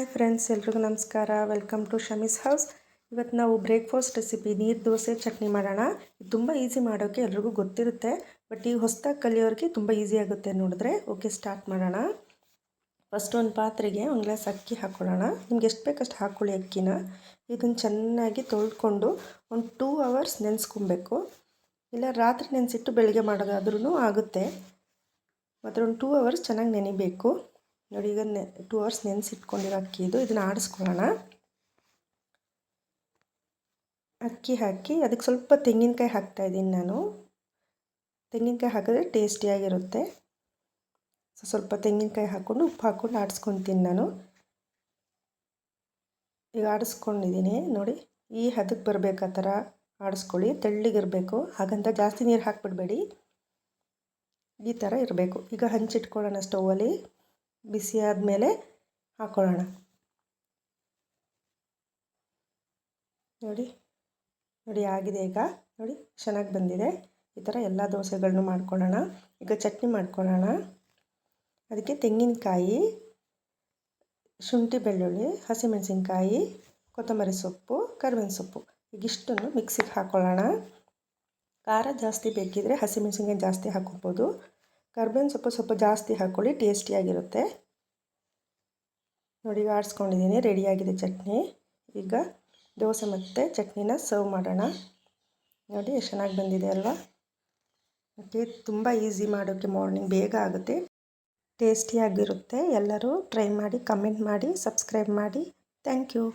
Hi friends, ಎಲ್ರಿಗೂ ನಮಸ್ಕಾರ. Welcome to Shami's house. ಇವತ್ತು ನಾವು ಬ್ರೇಕ್ಫಾಸ್ಟ್ ರೆಸಿಪಿ ನೀರು ದೋಸೆ ಚಟ್ನಿ ಮಾಡೋಣ. ಇದು ತುಂಬ ಈಸಿ ಮಾಡೋಕ್ಕೆ ಎಲ್ರಿಗೂ ಗೊತ್ತಿರುತ್ತೆ, ಬಟ್ ಈ ಹೊಸದಾಗಿ ಕಲಿಯೋರಿಗೆ ತುಂಬ ಈಸಿ ಆಗುತ್ತೆ ನೋಡಿದ್ರೆ. ಓಕೆ, ಸ್ಟಾರ್ಟ್ ಮಾಡೋಣ. ಫಸ್ಟ್ ಒಂದು ಪಾತ್ರೆಗೆ ಒಂದು ಗ್ಲಾಸ್ ಅಕ್ಕಿ ಹಾಕ್ಕೊಳ್ಳೋಣ. ನಿಮ್ಗೆ ಎಷ್ಟು ಬೇಕಷ್ಟು ಹಾಕ್ಕೊಳ್ಳಿ ಅಕ್ಕಿನ. ಇದನ್ನು ಚೆನ್ನಾಗಿ ತೊಳ್ಕೊಂಡು ಒಂದು 2 ಅವರ್ಸ್ ನೆನೆಸ್ಕೊಬೇಕು. ಇಲ್ಲ ರಾತ್ರಿ ನೆನೆಸಿಟ್ಟು ಬೆಳಗ್ಗೆ ಮಾಡೋದಾದ್ರೂ ಆಗುತ್ತೆ, ಮಾತ್ರ ಒಂದು 2 ಅವರ್ಸ್ ಚೆನ್ನಾಗಿ ನೆನಿಬೇಕು. ನೋಡಿ, ಈಗ 2 ಅವರ್ಸ್ ನೆನೆಸಿಟ್ಕೊಂಡಿರೋ ಅಕ್ಕಿ ಇದು. ಇದನ್ನು ಆಡಿಸ್ಕೊಳ್ಳೋಣ. ಅಕ್ಕಿ ಹಾಕಿ ಅದಕ್ಕೆ ಸ್ವಲ್ಪ ತೆಂಗಿನಕಾಯಿ ಹಾಕ್ತಾಯಿದ್ದೀನಿ ನಾನು. ತೆಂಗಿನಕಾಯಿ ಹಾಕಿದ್ರೆ ಟೇಸ್ಟಿಯಾಗಿರುತ್ತೆ. ಸ್ವಲ್ಪ ತೆಂಗಿನಕಾಯಿ ಹಾಕ್ಕೊಂಡು ಉಪ್ಪು ಹಾಕ್ಕೊಂಡು ಆಡಿಸ್ಕೊತೀನಿ ನಾನು. ಈಗ ಆಡಿಸ್ಕೊಂಡಿದ್ದೀನಿ ನೋಡಿ. ಈ ಹದಕ್ಕೆ ಬರಬೇಕು, ಆ ಥರ ಆಡಿಸ್ಕೊಳ್ಳಿ. ತೆಳ್ಳಗಿರಬೇಕು, ಹಾಗಂತ ಜಾಸ್ತಿ ನೀರು ಹಾಕ್ಬಿಡಬೇಡಿ, ಈ ಥರ ಇರಬೇಕು. ಈಗ ಹಂಚಿಟ್ಕೊಳ್ಳೋಣ ಸ್ಟೌವಲ್ಲಿ. ಬಿಸಿ ಆದಮೇಲೆ ಹಾಕ್ಕೊಳ್ಳೋಣ. ನೋಡಿ ನೋಡಿ ಆಗಿದೆ. ಈಗ ನೋಡಿ ಚೆನ್ನಾಗಿ ಬಂದಿದೆ. ಈ ಥರ ಎಲ್ಲ ದೋಸೆಗಳನ್ನೂ ಮಾಡ್ಕೊಳ್ಳೋಣ. ಈಗ ಚಟ್ನಿ ಮಾಡ್ಕೊಳ್ಳೋಣ. ಅದಕ್ಕೆ ತೆಂಗಿನಕಾಯಿ, ಶುಂಠಿ ಬೆಳ್ಳುಳ್ಳಿ, ಹಸಿಮೆಣಸಿನ್ಕಾಯಿ, ಕೊತ್ತಂಬರಿ ಸೊಪ್ಪು, ಕರಿಬೇವಿನ ಸೊಪ್ಪು, ಈಗಿಷ್ಟನ್ನು ಮಿಕ್ಸಿಗೆ ಹಾಕ್ಕೊಳ್ಳೋಣ. ಖಾರ ಜಾಸ್ತಿ ಬೇಕಿದ್ದರೆ ಹಸಿಮೆಣಸಿನ್ಕಾಯಿ ಜಾಸ್ತಿ ಹಾಕ್ಕೊಬೋದು. ಕರಿಬೇವಿನ ಸೊಪ್ಪು ಸ್ವಲ್ಪ ಜಾಸ್ತಿ ಹಾಕ್ಕೊಳ್ಳಿ, ಟೇಸ್ಟಿಯಾಗಿರುತ್ತೆ. ನೋಡಿ, ಆಡಿಸ್ಕೊಂಡಿದ್ದೀನಿ, ರೆಡಿಯಾಗಿದೆ ಚಟ್ನಿ. ಈಗ ದೋಸೆ ಮತ್ತು ಚಟ್ನಿನ ಸರ್ವ್ ಮಾಡೋಣ. ನೋಡಿ ಎಷ್ಟು ಚೆನ್ನಾಗಿ ಬಂದಿದೆ ಅಲ್ವಾ. ಓಕೆ, ತುಂಬ ಈಸಿ ಮಾಡೋಕ್ಕೆ, ಮಾರ್ನಿಂಗ್ ಬೇಗ ಆಗುತ್ತೆ, ಟೇಸ್ಟಿಯಾಗಿರುತ್ತೆ. ಎಲ್ಲರೂ ಟ್ರೈ ಮಾಡಿ, ಕಮೆಂಟ್ ಮಾಡಿ, ಸಬ್ಸ್ಕ್ರೈಬ್ ಮಾಡಿ. Thank you.